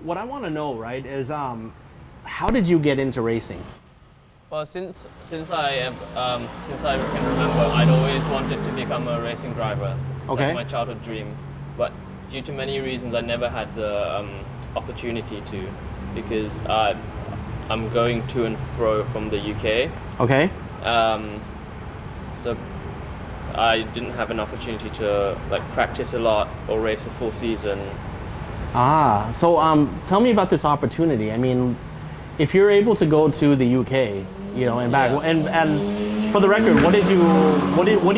what I want to know, right, is how did you get into racing? Well, since I can remember, I'd always wanted to become a racing driver. It's Okay. like my childhood dream, but due to many reasons, I never had the opportunity to, because I'm going to and fro from the UK. Okay. So I didn't have an opportunity to like practice a lot or race a full season. So tell me about this opportunity. I mean, if you're able to go to the UK, and back, Yeah. and for the record, what do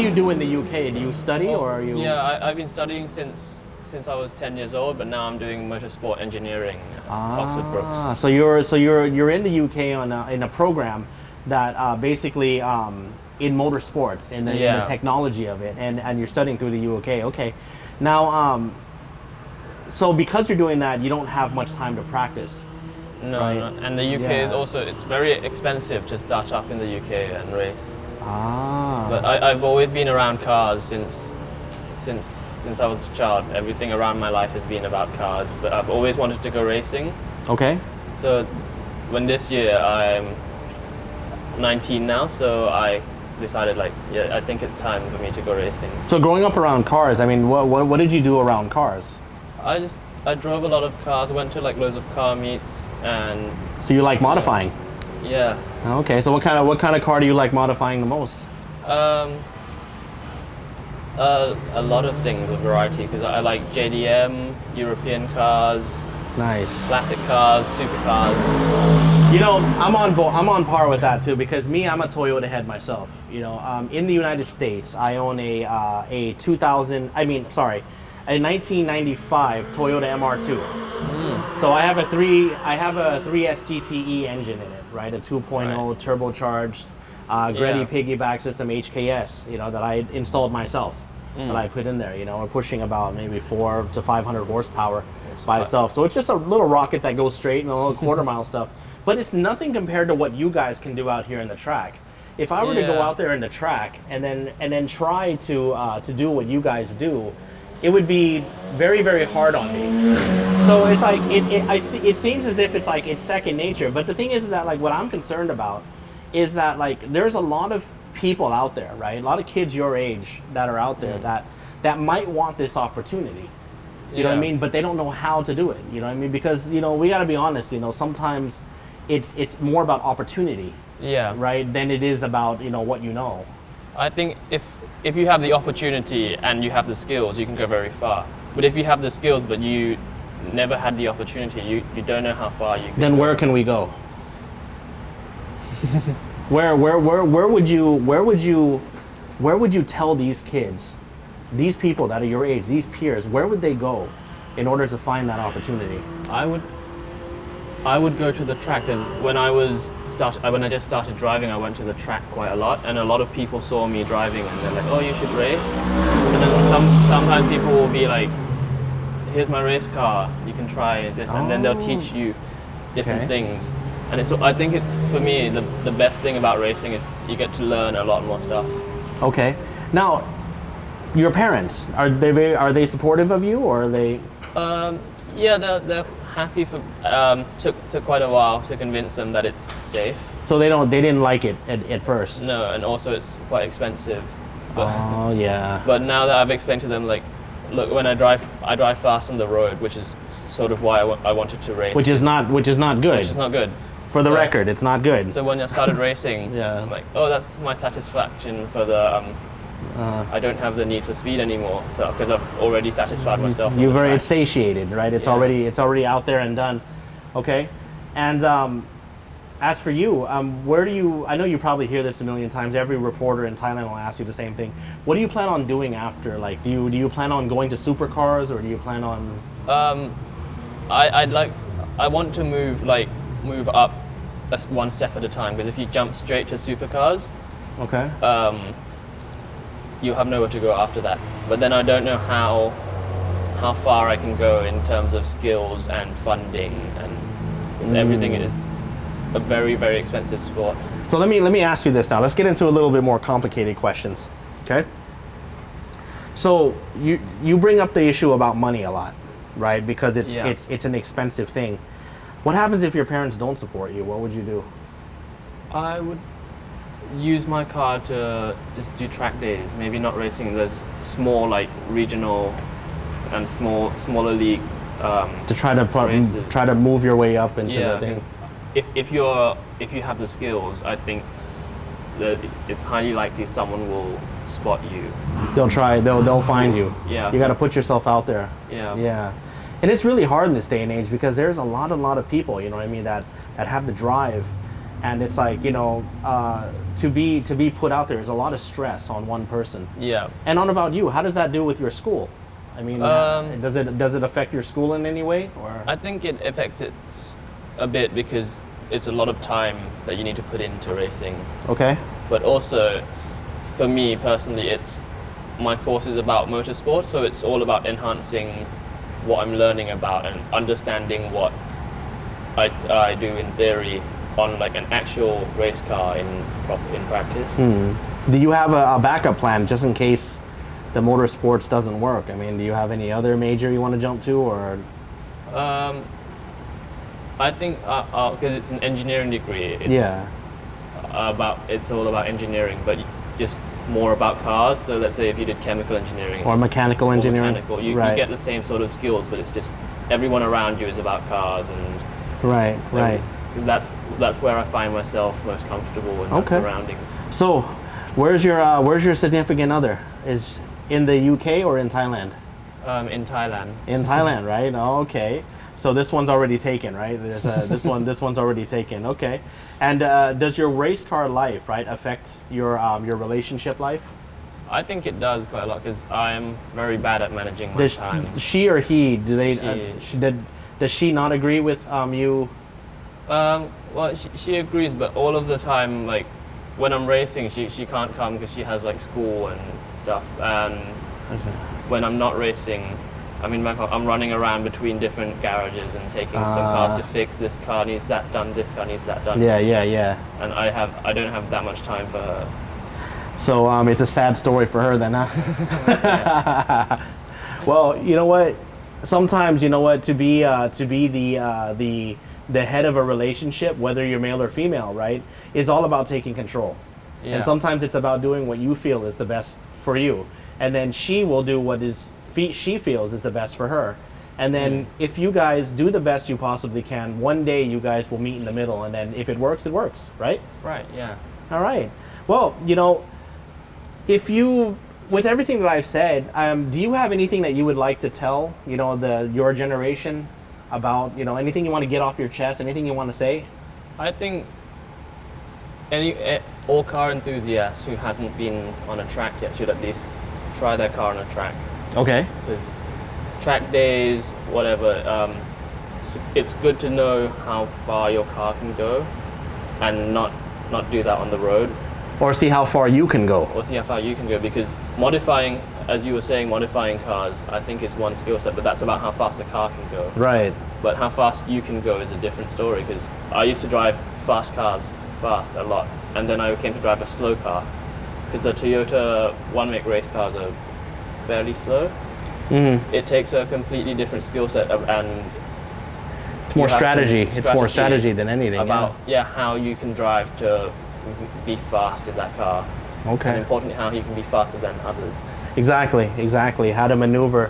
you do in the UK? Do you study or are you? Yeah, I've been studying since I was 10 years old, but now I'm doing motorsport engineering at Oxford Brookes. So you're in the UK in a program that basically in motorsports in the technology of it, and you're studying through the UK. Okay, now so because you're doing that, you don't have much time to practice. No, right? no, and the UK is also, it's very expensive to start up in the UK and race. But I've always been around cars since I was a child. Everything around my life has been about cars, but I've always wanted to go racing. Okay. So when this year I'm 19 now, so I decided I think it's time for me to go racing. So growing up around cars, I mean, what did you do around cars? I drove a lot of cars, went to loads of car meets, and So you like modifying? yeah. Okay, so what kind of car do you like modifying the most? A lot of things, a variety, because I like JDM, European cars, Nice. classic cars, supercars. I'm on par with that too, because I'm a Toyota head myself. In the United States, I own a 1995 Toyota MR2. So I have a 3S GTE engine in it, right? A 2.0 turbocharged Greddy piggyback system HKS, that I installed myself. That I put in there. We're pushing about maybe 400 to 500 horsepower by itself. So it's just a little rocket that goes straight and a little quarter mile stuff. But it's nothing compared to what you guys can do out here in the track. If I were to go out there in the track and then try to do what you guys do, it would be very, very hard on me. So it's like it seems as if it's second nature. But the thing is that what I'm concerned about is that there's a lot of people out there, right? A lot of kids your age that are out there that might want this opportunity. You know what I mean? But they don't know how to do it. You know what I mean? Because we got to be honest. Sometimes it's more about opportunity. Yeah. Right. Than it is about what you know. I think if you have the opportunity and you have the skills, you can go very far. But if you have the skills but you never had the opportunity, you don't know how far you can Then go. where can we go? Where would you tell these kids, these people that are your age, these peers, where would they go in order to find that opportunity? I would go to the track, because when I just started driving, I went to the track quite a lot, and a lot of people saw me driving and they're like, oh, you should race. And then sometimes people will be like, here's my race car, you can try this, and then they'll teach you different things. And I think it's, for me, the best thing about racing is you get to learn a lot more stuff. Okay. Now, your parents, are they supportive of you, or are they? Yeah, they're happy for. Took quite a while to convince them that it's safe. So they didn't like it at first. No, and also it's quite expensive. But, yeah. But now that I've explained to them, look, when I drive fast on the road, which is sort of why I wanted to race. Which is not good. Which is not good. For the record, it's not good. So when I started racing, I'm like, oh, that's my satisfaction for the. I don't have the need for speed anymore, so because I've already satisfied myself. You're very satiated, right? It's already out there and done. Okay, and as for you, where do you? I know you probably hear this a million times. Every reporter in Thailand will ask you the same thing. What do you plan on doing after? Do you plan on going to supercars, or do you plan on? I want to move up one step at a time, because if you jump straight to supercars, okay, you have nowhere to go after that. But then I don't know how far I can go in terms of skills and funding and everything. Is a very, very expensive sport. So let me ask you this now. Let's get into a little bit more complicated questions. Okay. So you bring up the issue about money a lot. right? Because Yeah. it's an expensive thing. What happens if your parents don't support you? What would you do? I would use my car to just do track days. Maybe not racing. There's small like regional and smaller league. To try to Races. try to move your way up into Yeah, the thing. 'cause if you have the skills, I think that it's highly likely someone will spot you. They'll find you. Yeah. You got to put yourself out there. Yeah. Yeah. And it's really hard in this day and age because there's a lot of people, you know what I mean, that have the drive, and it's like, you know, to be put out there is a lot of stress on one person. Yeah. And on about you, how does that do with your school? I mean, does it affect your school in any way, or? I think it affects it a bit because it's a lot of time that you need to put into racing. Okay. But also, for me personally, my course is about motorsport, so it's all about enhancing what I'm learning about and understanding what I do in theory on like an actual race car in practice. Do you have a backup plan just in case the motorsports doesn't work? I mean, do you have any other major you want to jump to, or? I think because it's an engineering degree, it's all about engineering, but just more about cars. So let's say if you did chemical engineering Or mechanical or engineering? mechanical, you Right. get the same sort of skills, but it's just everyone around you is about cars, and Right. that's where I find myself most comfortable in that Okay. surrounding. So, where's your significant other? Is in the UK or in Thailand? In Thailand. In Thailand, right? Oh, okay. So this one's already taken, right? There's this one's already taken. Okay. And does your race car life, right, affect your relationship life? I think it does quite a lot because I am very bad at managing my Does time. she or he, do they? She. Does she not agree with you? Well, she agrees, but all of the time, like when I'm racing, she can't come because she has like school and stuff. And when I'm not racing, I'm running around between different garages and taking some cars to fix. This car needs that done. This car needs that done. Yeah. And I don't have that much time for her. So it's a sad story for her then, huh? Well, you know what? Sometimes, you know what, to be the head of a relationship, whether you're male or female, right, is all about taking control. Yeah. And sometimes it's about doing what you feel is the best for you, and then she will do what she feels is the best for her. And then if you guys do the best you possibly can, one day you guys will meet in the middle, and then if it works, right? Right. Yeah. All right. Well, you know, with everything that I've said, do you have anything that you would like to tell, you know, your generation about, you know, anything you want to get off your chest, anything you want to say? I think all car enthusiasts who hasn't been on a track yet should at least try their car on a track. Okay. Because track days, whatever, it's good to know how far your car can go and not do that on the road. Or see how far you can go. Or see how far you can go, because modifying, as you were saying, modifying cars, I think is one skill set, but that's about how fast the car can go. Right. But how fast you can go is a different story, because I used to drive fast cars a lot, and then I came to drive a slow car, because the Toyota one-make race cars are fairly slow. Mm-hmm. It takes a completely different skill set, and it's more strategy. It's more strategy than anything. About how you can drive to be fast in that car. Okay. And importantly, how you can be faster than others. Exactly. How to maneuver,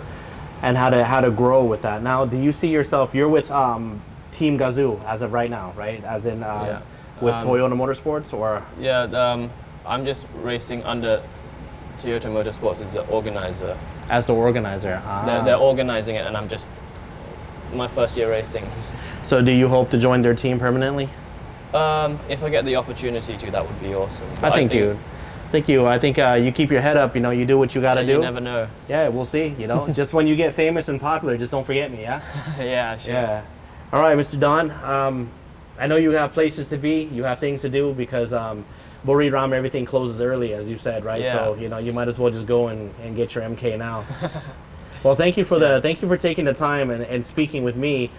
and how to grow with that. Now, do you see yourself? You're with Team Gazoo as of right now, right? As in with Toyota Motorsports, or? Yeah. I'm just racing under Toyota Motorsports as the organizer. As the organizer. They're organizing it, and I'm just my first year racing. So, do you hope to join their team permanently? If I get the opportunity to, that would be awesome. I think you keep your head up. You know, you do what you got to do. You never know. Yeah, we'll see. You know, just when you get famous and popular, just don't forget me. Yeah. Yeah. Sure. Yeah. All right, Mr. Don. I know you have places to be. You have things to do because Buri Ram, everything closes early, as you said, right? Yeah. So you know, you might as well just go and get your MK now. Well, thank you for taking the time and speaking with me.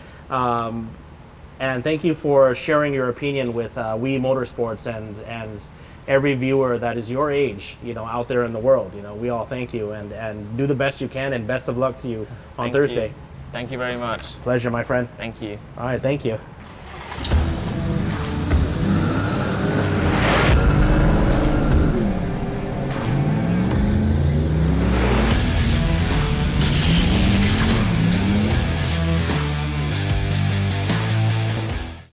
And thank you for sharing your opinion with We Motorsports and every viewer that is your age, you know, out there in the world. You know, we all thank you and do the best you can, and best of luck to you on Thursday. Thank you very much. Pleasure, my friend. Thank you. All right, thank you.